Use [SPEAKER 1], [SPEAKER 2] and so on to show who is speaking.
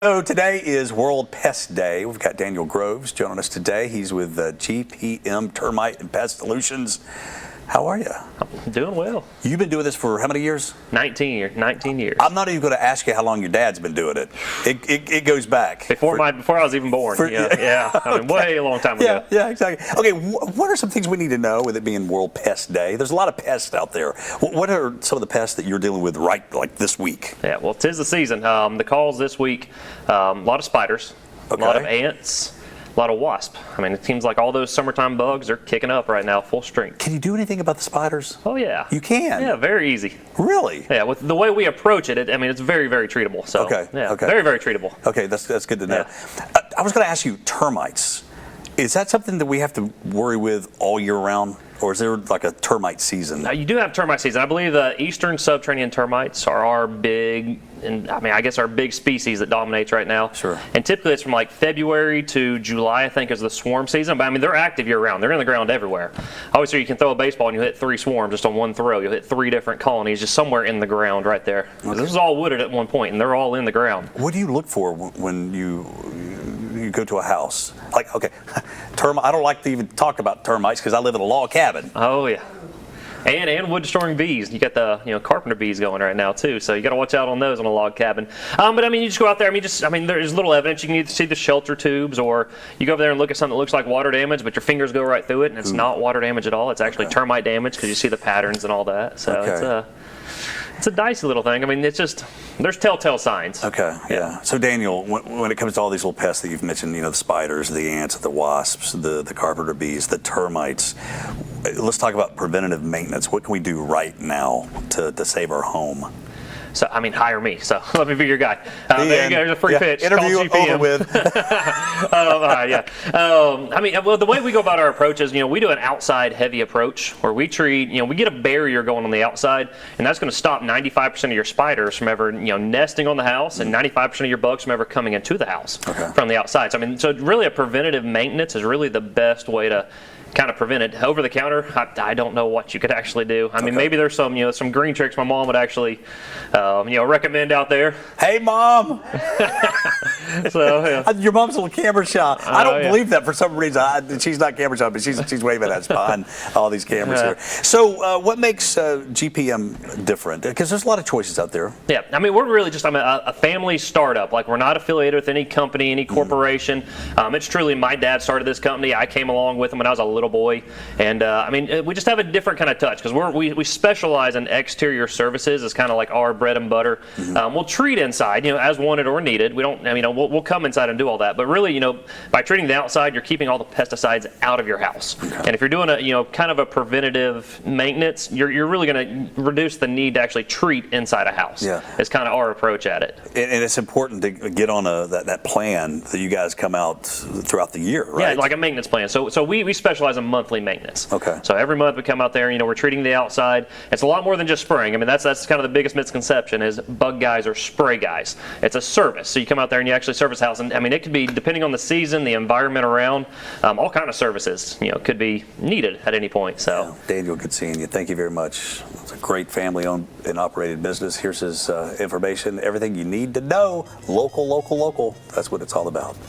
[SPEAKER 1] So today is World Pest Day. We've got Daniel Groves joining us today. He's with GPM Termite and Pest Solutions. How are you?
[SPEAKER 2] I'm doing well.
[SPEAKER 1] You've been doing this for how many years?
[SPEAKER 2] 19 years.
[SPEAKER 1] I'm not even going to ask you how long your dad's been doing it. It goes back.
[SPEAKER 2] Before I was even born. Yeah. I mean, way a long time ago.
[SPEAKER 1] Yeah, exactly. Okay, what are some things we need to know with it being World Pest Day? There's a lot of pests out there. What are some of the pests that you're dealing with like this week?
[SPEAKER 2] Yeah, well, 'tis the season. The calls this week, a lot of spiders,
[SPEAKER 1] Okay.
[SPEAKER 2] a lot of ants, a lot of wasp. I mean, it seems like all those summertime bugs are kicking up right now, full strength.
[SPEAKER 1] Can you do anything about the spiders?
[SPEAKER 2] Oh, yeah.
[SPEAKER 1] You can?
[SPEAKER 2] Yeah, very easy.
[SPEAKER 1] Really?
[SPEAKER 2] Yeah, with the way we approach it, I mean, it's very, very treatable. So,
[SPEAKER 1] Okay.
[SPEAKER 2] Very, very treatable.
[SPEAKER 1] Okay, that's good to know.
[SPEAKER 2] Yeah.
[SPEAKER 1] I was going to ask you, termites. Is that something that we have to worry with all year round? Or is there like a termite season?
[SPEAKER 2] Now, you do have termite season. I believe the eastern subterranean termites are our big, and I mean, I guess our big species that dominates right now.
[SPEAKER 1] Sure.
[SPEAKER 2] And typically it's from like February to July, I think, is the swarm season. But I mean, they're active year round. They're in the ground everywhere. I always say you can throw a baseball and you hit 3 swarms just on one throw. You'll hit 3 different colonies just somewhere in the ground right there. Okay. This is all wooded at one point, and they're all in the ground.
[SPEAKER 1] What do you look for when you go to a house? Like, okay, I don't like to even talk about termites because I live in a log cabin.
[SPEAKER 2] Oh, yeah. And wood storing bees. You got the carpenter bees going right now too, so you got to watch out on those on a log cabin. But I mean, you just go out there. I mean, there's little evidence. You can either see the shelter tubes, or you go over there and look at something that looks like water damage, but your fingers go right through it, and it's not water damage at all. It's actually termite damage because you see the patterns and all that. So it's a dicey little thing. I mean, there's telltale signs.
[SPEAKER 1] Okay, yeah. So Daniel, when it comes to all these little pests that you've mentioned, the spiders, the ants, the wasps, the carpenter bees, the termites, let's talk about preventative maintenance. What can we do right now to save our home?
[SPEAKER 2] So, I mean, hire me. So, let me be your guy. There you go. There's a free pitch.
[SPEAKER 1] Interview over with.
[SPEAKER 2] I mean, well, the way we go about our approach is, we do an outside heavy approach where we treat, we get a barrier going on the outside, and that's going to stop 95% of your spiders from ever, nesting on the house, and 95% of your bugs from ever coming into the house from the outside. So, I mean, so really a preventative maintenance is really the best way to kind of prevent it. Over the counter, I don't know what you could actually do. I mean, maybe there's some green tricks my mom would actually, recommend out there.
[SPEAKER 1] Hey, Mom.
[SPEAKER 2] So yeah.
[SPEAKER 1] Your mom's a little camera shy. I don't believe that for some reason. She's not camera shy, but she's waving at us behind all these cameras here. So, what makes GPM different? Because there's a lot of choices out there.
[SPEAKER 2] Yeah, I mean, we're really just a family startup. Like, we're not affiliated with any company, any corporation. It's truly my dad started this company. I came along with him when I was a little boy, and I mean, we just have a different kind of touch because we specialize in exterior services. It's kind of like our bread and butter. We'll treat inside, as wanted or needed. We don't, we'll come inside and do all that. But really, by treating the outside, you're keeping all the pesticides out of your house. And if you're doing a, kind of a preventative maintenance, you're really going to reduce the need to actually treat inside a house. Yeah, it's kind of our approach at it.
[SPEAKER 1] And it's important to get on that plan that you guys come out throughout the year, right?
[SPEAKER 2] Yeah, like a maintenance plan. So we specialize in monthly maintenance.
[SPEAKER 1] Okay.
[SPEAKER 2] So every month we come out there, we're treating the outside. It's a lot more than just spraying. I mean, that's kind of the biggest misconception is bug guys or spray guys. It's a service. So you come out there and you actually service a house, and I mean, it could be, depending on the season, the environment around, all kind of services, could be needed at any point. So
[SPEAKER 1] yeah. Daniel, good seeing you. Thank you very much. It's a great family-owned and operated business. Here's his information, everything you need to know. Local. That's what it's all about.